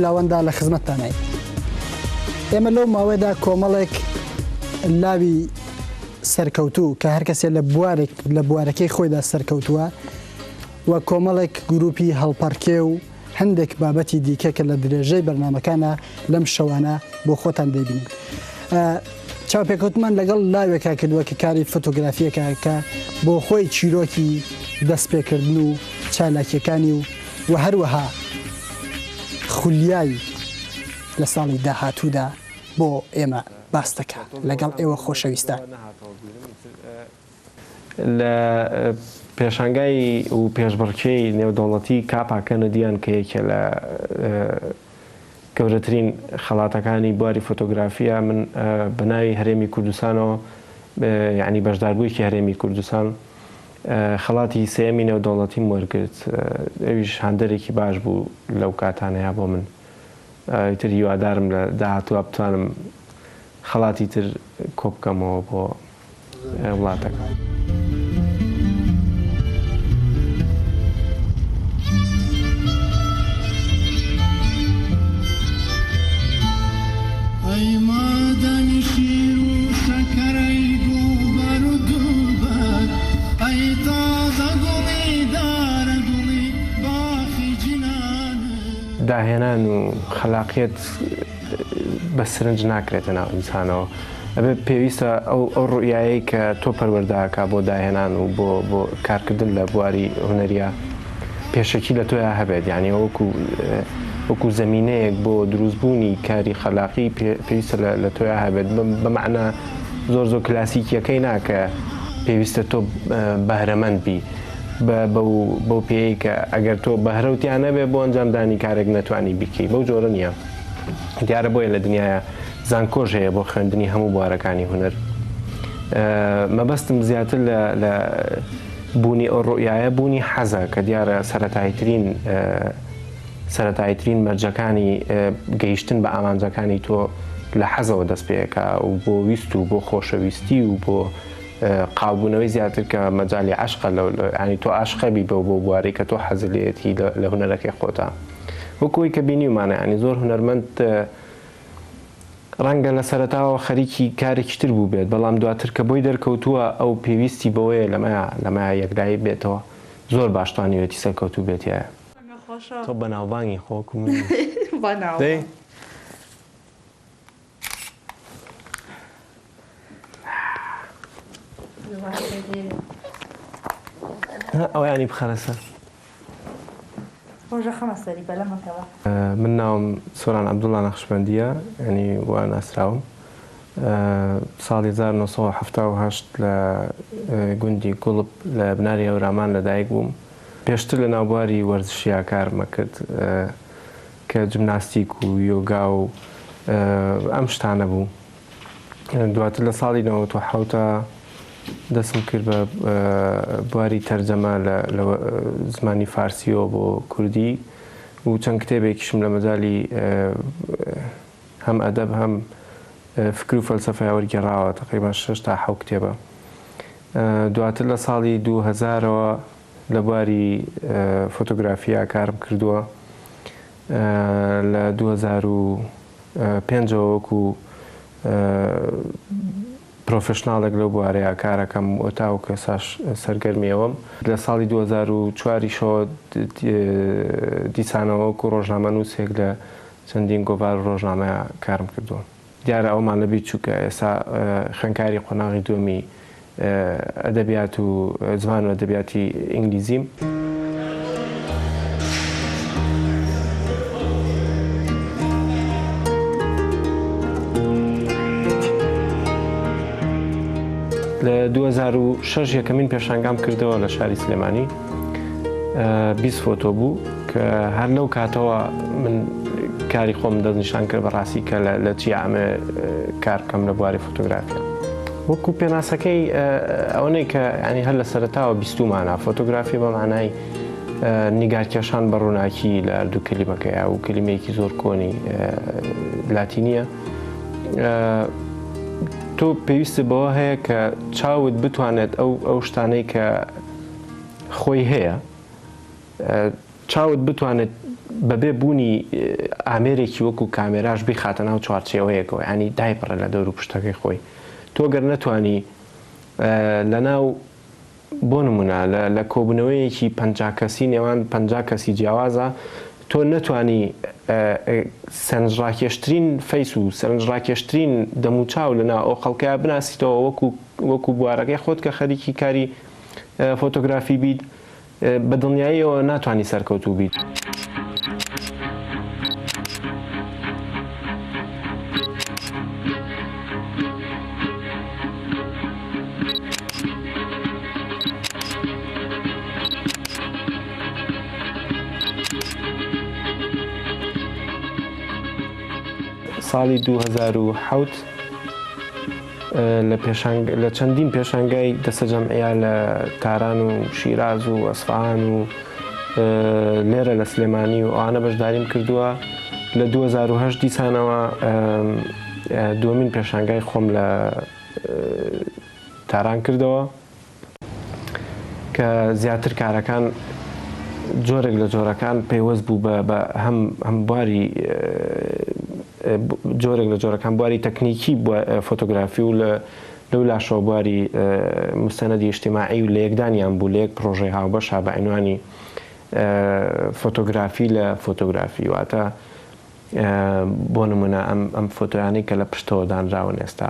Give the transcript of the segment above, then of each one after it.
لاوەندا لە خزمەتتانای ئێمە لەو ماوەیەدا کۆمەڵێک لاوی سەرکەوتوو کە هەر کەسێ لە بوارەکەی خۆیدا سەرکەوتووە و کۆمەڵێک گروپی هەڵپەڕکێ و هەندێک بابەتی دیکە کە لە درێژەی بەرنامەکانە لەم شەوانە بۆ خۆتان دەبینین. چاوپێکەوتمان لەگەڵ لاوێکا کردووە کە کاری فۆتۆگرافیەکە کە بۆ خۆی چیرۆکی دەستپێکردن و چالاکیەکانی و هەروەها خولیای لە ساڵی داهاتوودا بۆ ئێمە باس دەکات لەگەڵ ئێوە خۆشەویستان. لە پێشانگای و پێشبڕکێی نێودەوڵەتی کاپاکەنە دییان کە یەکێ لە گەورەترین خەڵاتەکانی بواری فۆتۆگرافیە من بەناوی هەرێمی کوردستانەوە یعنی بەشداربوویکی هەرێمی کوردستان خەڵاتی سێمی نێودەوڵەتیم وەرگرت ئەویش هەندێکی باش بوو لەو کاتانەیە بۆ من تر هیوادارم لە داهاتووە بتوانم خەڵاتی تر کۆبکەمەوە بۆ وڵاتەکە. داهێنان و خەلاقیەت بە سرنج ناکرێتە ناو ئینسانەوە ئەبێ پێویستە ئەو ڕوئیایی کە تۆ پەروەرداکە بۆ داهێنان و بۆ کارکردن لە بواری هونەریە پێشەکی لە تۆیان هەبێت یعنی وەکو زەمینەیەک بۆ دروستبوونی کاری خەلاقی پێویستە لە تۆیان هەبێت بەمعنە زۆر کلاسیکیەکەی ناکە پێویستە تۆ بەهرەمەند بی بەو پێی کە ئەگەر تۆ بەهرەوتیان نەبێ بۆ ئەنجامدانی کارێک نەتوانی بیکەی بەو جۆرە نییە. دیارە بۆیە لە دنیاە زانکۆژ هەیە بۆ خوێندنی هەموو بوارەکانی هونەر. مەبەستم زیاتر لە بوونی ئەو ڕوئیایە بوونی حەزە کە دیارە سەرەتاییترین مەرجەکانی گەیشتن بە ئامانجەکانی تۆ لە حەزەوە دەست پێەکە و بۆ ویست و بۆ خۆشەویستی و بۆ قاڵبوونەوەی زیاتر کە مەجای عشقە ینی تۆ عاشقەبی بۆ بوارەی کە تۆ حەزلێتی لە هونەرەکەی خۆتە وەکوی کە بینیمانە ینی زۆر هونەرمەند ڕەنگە لە سەرەتاوە خەریکی کارێکی تر بوو بێت بەڵام دواتر کە بۆی دەرکەوتووە ئەو پێویستی بەوەیە لەمە یەکدایی بێتەوە زۆر باشتوانیوێتی سەرکەوتوو بێتە تۆ بەناوبانگی خۆک ئەو ینی بخەرەسەر. من ناوم سۆران عەبدوڵڵا نەخشبەندیە ینی وا ناسراوم ساڵی 1970 لە گوندی گوڵب لە بناری هەورامان لەدایک بووم. پێشتر لە ناوبواری وەرزشیە کارمە کرد کە جمناستیک و یۆگا و ئەم شتانە بوو. دواتر لە ساڵی 1970 دەستم کرد بە بواری تەرجەمە لە زمانی فارسیەوە بۆ کوردی و چەند کتێبێکیشم لە مەجالی هەم ئەدەب هەم فکر و فەلسەفەیە وەرگێڕاوە تقریبان 6 تا 7 کتێبە. دواتر لە ساڵی 2000ەوە لە بواری فۆتۆگرافیا کارم کردووە. لە 2005 وەکو پرۆفشناڵێک لەو بوارەیە کارەکەم ئۆتاوکە سەرگەرمیەوەم. لە ساڵی 2004 دیسانەوە وەکو ڕۆژنامە نووسێک لە چەندین گۆڤار ڕۆژنامەیە کارم کردووە. دیارە ئەومان لەبییر چووکە ئێستا خوێندکاری قۆناغی دووەمی ئەدەبیات و زمان و ئەدەبیاتی ئینگلیزیم. لە 2006 یەکەمین پێشانگام کردەوە لە شاری سلێمانی 20 فۆتۆ بوو کە هەر لەو کاتەوە من کاری خۆم دەستنیشان کرد بەڕاستی کە لە چی ئەمە کار بکەم لە بواری فۆتۆگرافیا. وەکو پێناسەکەی ئەوەی کە ینی هەر لە سەرەتاوە بیستومانە فۆتۆگرافی بە معنای نیگارکێشان بە ڕووناکی لە هەردوو کلیمەکەیە و کلیمەیەکی زۆر کۆنی لاتینیە. تۆ پێویستە بەوە هەیە کە چاوت بتوانێت ئەو شتانەی کە خۆی هەیە چاوت بتوانێت بەبێ بوونی ئامێرێکی وەکو کامێراش بخاتە ناو چوارچێوەیەکەوە، ینی دایپڕە لە دەور و پشتەکەی خۆی. تۆ گەر نەتوانی لە ناو بۆ نمونە لە کۆبوونەوەیەکی 50 کەسی نێوان 50 کەسی جیاوازە تۆ نەتوانی سەرنجڕاکێشترین فەیس و سەرنجڕاکێشترین دەموچاو لەنا ئەو خەڵکەیە بناسیتەوە وەکو بوارەکەی خۆت کە خەریکی کاری فۆتۆگرافی بیت، بە دڵنیاییەوە ناتوانانی سەرکەوتوو بیت. ساڵی 2007 لە چەندین پێشانگای دەستە جەمعیە لە تاران و شیراز و ئەسفەهان و لێرە لە سلێمانی و ئەوانە بەشداریم کردووە. لە 2008 دیسانەوە دووەمین پێشانگای خۆم لە تاران کردەوە کە زیاتر کارەکان جۆرێک لە جۆرەکان پەیوەست بوو بە هەم بواری جۆرێک لە جۆرەکان بواری تەکنیکی فۆتۆگرافی و لەو لاشەوە بواری مستەنەدی ئیجتیماعی و لە یەکدانیان بوو لە یەک پرۆژەی هاوبەشە بە عنوانی فۆتۆگرافی لە فۆتۆگرافی. واتە بۆ نمونە ئەم فۆتۆیانەی کە لە پشتەوە دانراون ئێستا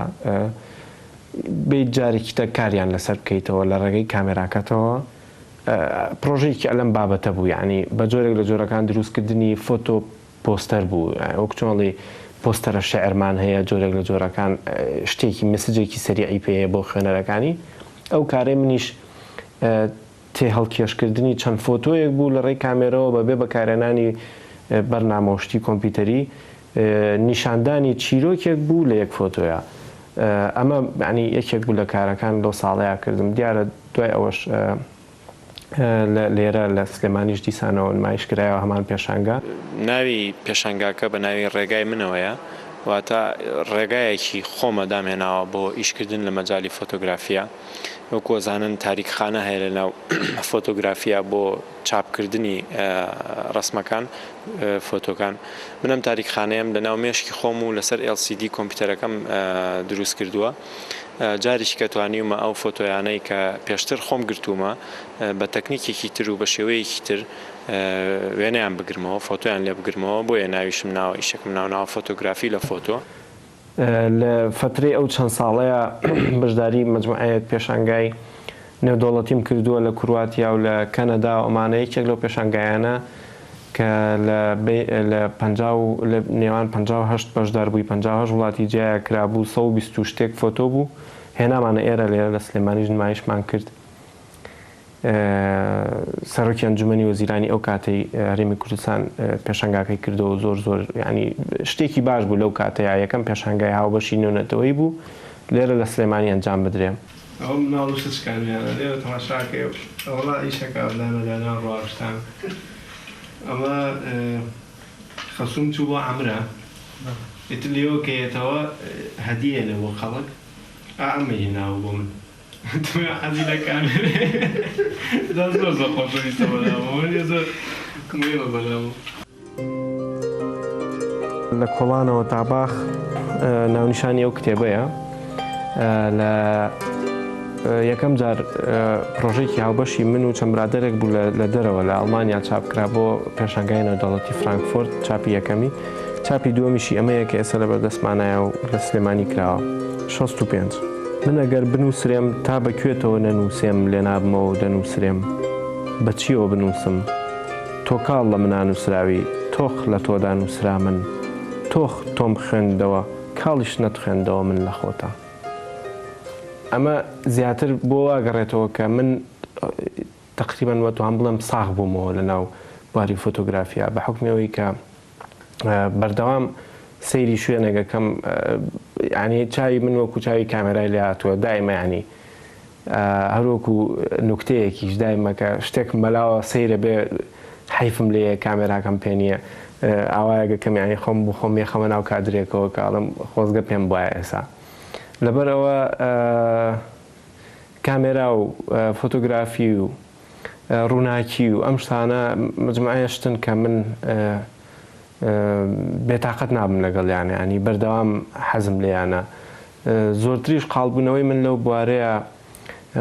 بێت جارێکی تە کاریان لەسەر بکەیتەوە لە ڕێگەی کامێراکەتەوە. پرۆژەیەکی ئەلەم بابەتە بوو، یعنی بە جۆرێک لە جۆرەکان دروستکردنی فۆتۆ پۆستەر بوو، وەک چۆڵی پۆستەرە شێعرمان هەیە، جۆرێک لە جۆرەکان شتێکی مسجێکی سەریعی پێەیە بۆ خوێنەرەکانی. ئەو کارێ منیش تێ هەڵکێشکردنی چەند فۆتۆیەک بوو لە ڕێی کامێرەوە بەبێ بەکارهێنانی بەرنامەوشتی کۆمپیوتەری نیشاندانی چیرۆکێک بوو لە یەک فۆتۆیە. ئەمە ینی یەکێک بوو لە کارەکان لەو ساڵەیە کردم. دیارە دوای ئەوەش لێرە لە سلێمانیش دیسانەوە نمایشکرایەوە هەمان پێشانگا. ناوی پێشانگاکە بە ناوی ڕێگای منەوەیە، واتە ڕێگایەکی خۆمە دامێناوە بۆ ئیشکردن لە مەجای فۆتۆگرافیا. وەکو زانن تاریکخانە هەیە لە ناو فۆتۆگرافیا بۆ چاپکردنی ڕسمەکان فۆتۆکان. منم تاریکخانەیەم لە ناو مێشکی خۆم و لەسەر LCD کۆمپیوتەرەکەم دروست کردووە. جاریش کە توانیومە ئەو فۆتۆیانەی کە پێشتر خۆم گرتوومە بە تەکنیکێکی تر و بە شێوەیەکی تر وێنەیان بگرمەوە، فۆتۆیان لێ بگرمەوە. بۆیە ناویشم ناوە ئیشەکەم ناو فۆتۆگرافی لە فۆتۆ. لە فترەی ئەو چەند ساڵەیە بەشداری مەجموعەیەک پێشانگای نێودەوڵەتیم کردووە لە کورواتیا و لە کەنەدا و ئەمانە یەکێک لەو پێشانگایانە کە لە نێوان 58 بەشدار بووی 58 وڵاتی جیایە کرابوو 120 شتێک فۆتۆ بوو. هێنامانە ئێرە لێرە لە سلێمانیش نمایشمان کرد. سەرۆکی ئەنجومەنی وەزیرانی ئەو کاتەی هەرێمی کوردستان پێشانگاکەی کردەوە. زۆر ینی شتێکی باش بوو لەو کاتەیە. یەکەم پێشانگای هاوبەشی نوێنەتەوەی بوو لێرە لە سلێمانی ئەنجام بدرێ. ئەو ناڵوشتکانیانە لێرە تەماشاکە ئەوڵا ئیشەکە ئەدانەدانا ڕواشتان. ئەمە خەسووم چوو بۆ عەمرە ئیتر لێەوە کەیەتەوە هەدیەنە بۆ خەڵک. ئەمەی ناو بۆ من حەزی لە کامێرە زۆر خۆشەویستە بەلامەوە زۆر کمێوە بەلامەوە. لە کۆڵانەوە تاباخ ناونیشانی ئەو کتێبەیە. لە یەکەم جار پرۆژێکی هاوبەشی من و چەند برادەرێک بوو لە دەرەوە لە ئەڵمانیا چاپکرا بۆ پێشانگای نێودەوڵەتی فرانکفۆرت. چاپی یەکەمی، چاپی دووەمیشی ئەمەیە کە ئێستا لە بەردەستمانایە و لە سلێمانی کراوە 65. من ئەگەر بنووسرێم تا بەکوێتەوە نەنووسێم لێ نابمەوە دەنووسرێم. بەچیەوە بنووسم؟ تۆ کاڵ لە منان نووسراوی، تۆخ لە تۆدا نووسرا من، تۆخ تۆم خوێندەوە کاڵیش نەتخوێندەوە من لە خۆتا. ئەمە زیاتر بۆ واگەڕێتەوە کە من تقریبان وەتوان بڵێم ساغ بوومەوە لە ناو بواری فۆتۆگرافیا بە حکمەوەی کە بەردەوام سەیری شوێنێکەکەم. ینی چاوی من وەکو چاوی کامێرای لێ هاتووە دایمە، ینی هەروەکو نوکتەیەکیش دایمەکە شتێک مەلاوە سەیرە بێ حیفم لێ کامێراکەم پێ نییە. ئاوایەکەکەم ینی خۆم بۆ خۆم یەخەمە ناو کادرێکەوە کاڵم خۆزگە پێم وایە ئێسا. لەبەرەوە کامێرا و فۆتۆگرافی و ڕووناکی و ئەم شتانە مجموعەیەشتن کە من بێتاقەت نابم لەگەڵیانە، ینی بەردەوام حەزم لێیانە. زۆرتریش قاڵبوونەوەی من لەو بوارەیە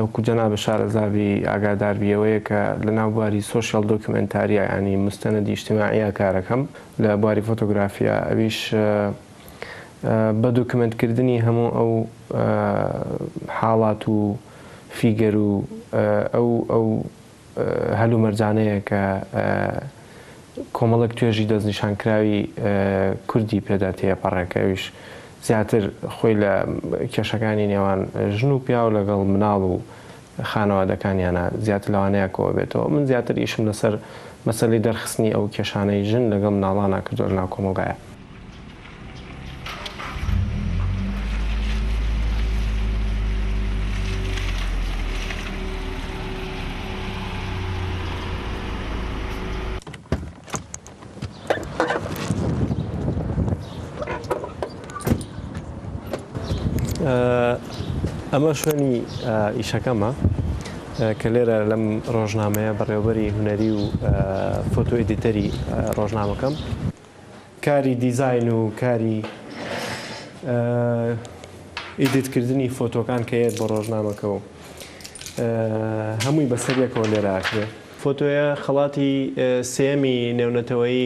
وەکو جەناب شارەزابی ئاگادار بیەوەیە کە لە ناو بواری سۆشیال دۆکیومنتاریە، ینی مستەنەدی ئیجتیماعیە کارەکەم لە بواری فۆتۆگرافیا، ئەویش بە دۆکیومنتکردنی هەموو ئەو حاڵات و فیگەر و ئەو هەلو مەرجانەیە کە کۆمەڵک توێژی دەستنیشانکراوی کوردی پێدا تێپەڕێکەویش زیاتر خۆی لە کێشەکانی نێوان ژن و پیا و لەگەڵ مناڵ و خانەوادەکانیانە زیاتر لەوانەیە کۆ بێتەوە. من زیاتر ئیشم لەسەر مەسەلەی دەرخستنی ئەو کێشانەی ژن لەگەڵ مناڵانە کردووە لەناو کۆمەلگایە. ئەمە شوێنی ئیشەکەمە کە لێرە لەم ڕۆژنامەیە بەڕێوەبەری هونەری و فۆتۆ ئیدیتەری ڕۆژنامەکەم کاری دیزاین و کاری ئیدیتکردنی فۆتۆکان کەیت بۆ ڕۆژنامەکە و هەمووی بەسەریەکەوە لێرە ئاکرێ. فۆتۆیە خەڵاتی سێمی نێونەتەوەی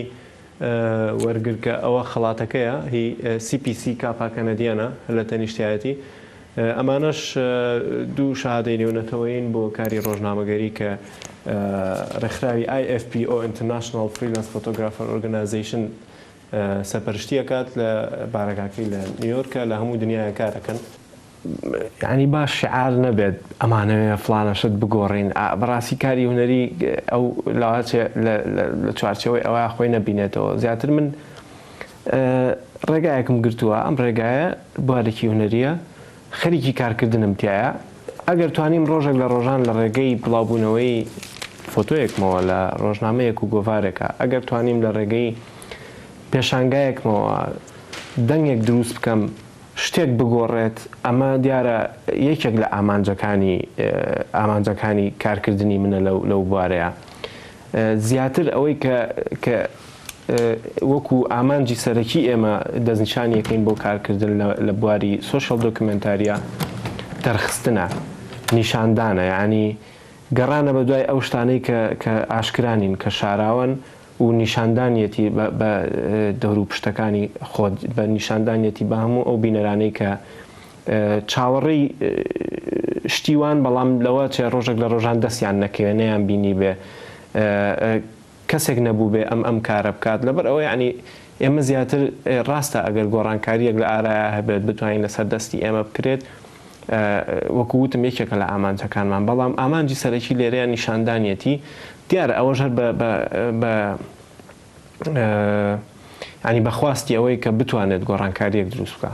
وەرگرکە ئەوە خەڵاتەکەیە، هی CPC کاپا کەنەدیانە لە تەنیشتایەتی. ئەمانەش دوو شادەی نێونەتەوەین بۆ کاری ڕۆژنامەگەری کە ڕێکخراوی IFPO International Freelance Photographer Organization سەپەرشتیەکات لە بارەکەی لە نیویۆرکە لە هەموو دنیاە کارەکەن. یعنی باش شعار نەبێت ئەمانەوێ فلانەشت بگۆڕین، بەڕاستی کاری هونەری ئەو لە چوارچەوەی ئەوە خۆی نەبینێتەوە. زیاتر من ڕێگایەکم گرتووە، ئەم ڕێگایە بوارێکی هونەریە، خەریکی کارکردنم تایە. ئەگەر توانیم ڕۆژێک لە ڕۆژان لە ڕێگەی بڵاوبوونەوەی فۆتۆیەکمەوە لە ڕۆژنامەیەک و گۆڤارێکە، ئەگەر توانیم لە ڕێگەی پێشانگایەکمەوە دەنگێک دروست بکەم شتێک بگۆڕێت، ئەمە دیارە یەکێک لە ئامانجەکانی کارکردنی منە لەو بوارەیە. زیاتر ئەوەی کە وەکو ئامانجی سەرەکی ئێمە دەستنیشانیەکەین بۆ کارکردن لە بواری سۆشیال دۆکیومنتاریە دەرخستنە، نیشاندانە، یعنی گەڕانە بە دوای ئەو شتانەی کە ئاشکرانین کە شاراون و نیشاندانیەتی بە دەور و پشتەکانی خۆت، بە نیشاندانیەتی بە هەموو ئەو بینەرانەی کە چاوەڕێی شتیوان بەڵام لەوە چێ ڕۆژێک لە ڕۆژان دەستیان نەکەوێ نەیان بینی بێ کەسێک نەبوو بێ ئەم کارە بکات. لەبەر ئەوە ینی ئێمە زیاتر ڕاستە ئەگەر گۆڕانکاریەک لە ئارایە هەبێت بتوانین لەسەر دەستی ئێمە بکرێت، وەکو وتم یەکێکە لە ئامانجەکانمان، بەڵام ئامانجی سەرەکی لێرەیە نیشاندانیەتی دیارە ئەوەش هەر ینی بەخواستی ئەوەی کە بتوانێت گۆڕانکاریەک دروست بکە.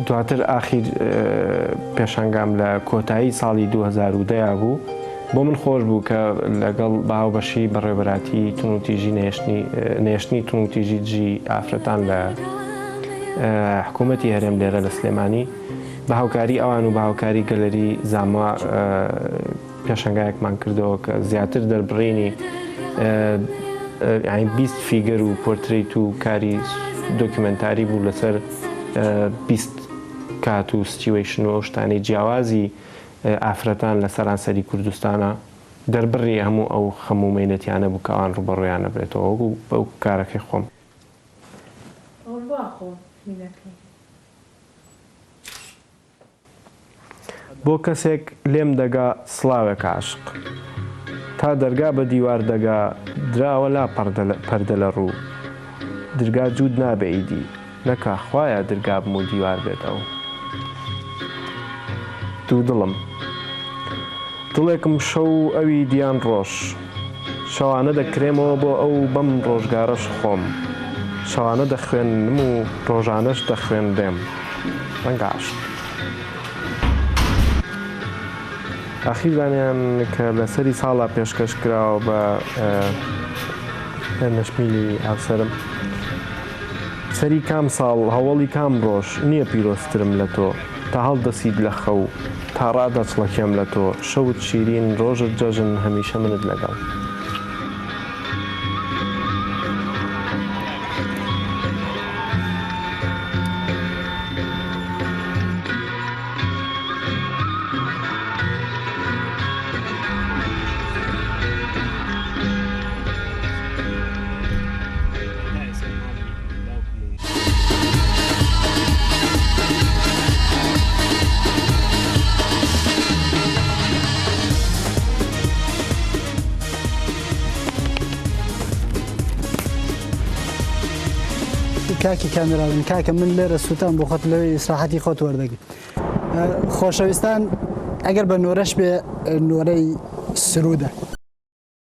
دواتر ئاخیر پێشانگام لە کۆتایی ساڵی 2010 بوو. بۆ من خۆش بوو کە لەگەڵ باوبەشی بەڕێوەبەراتی تونوتیژی نێشتنی تونوتیژی دژی ئافرەتان لە حکوومەتی هەرێم لێرە لە سلێمانی بە هاوکاری ئەوان و بە هاوکاری گەلەری زاموا پێشەنگایەکمان کردەوە کە زیاتر دەربڕینی 20 فیگەر و پۆرتریت و کاری دۆکیومنتاری بوو لەسەر 20 کات و سیتویشن و شتانی جیاوازی ئافرەتان لە سەرانسەری کوردستانە دەربڕی هەموو ئەو خەمومەینەتیانە بوو کە ئەوان ڕوبەڕۆیان نەبرێتەوە وەکو بەو کارەکەی خۆم. بۆ کەسێک لێم دەگا سڵاوێک عاشق تا دەرگا بە دیوار دەگا دراوە لا پەردە لە ڕوو دەرگا جوود نابێ ئیدی نەکا خوایە دەرگا بم و دیوار بێتەوە دوو دڵم دڵێکم شەو ئەوی دیان ڕۆژ شەوانە دەکرێمەوە بۆ ئەو بەم ڕۆژگارەش خۆم شەوانە دەخوێنم و ڕۆژانەش دەخوێندێم ڕەنگاشت ئاخیرانیان کە لەسەری ساڵا پێشکەش کراوە بە نەشمیلی ئافسەرم سەری کام ساڵ هەوڵی کام ڕۆژ نییە پیرۆسترم لە تۆ تا هەڵدەسیت لە خەو تا ڕادەچڵەکێم لە تۆ شەوت شیرین ڕۆژت جەژن هەمیشە منت لەگەڵ کاکی کامێراون کاکە من لێرە سووتان بۆ خۆت لەوەی ئیسراحەتی خۆت وەردەگرت خۆشەویستان ئەگەر بە نۆرەش بێ نۆرەی سرودە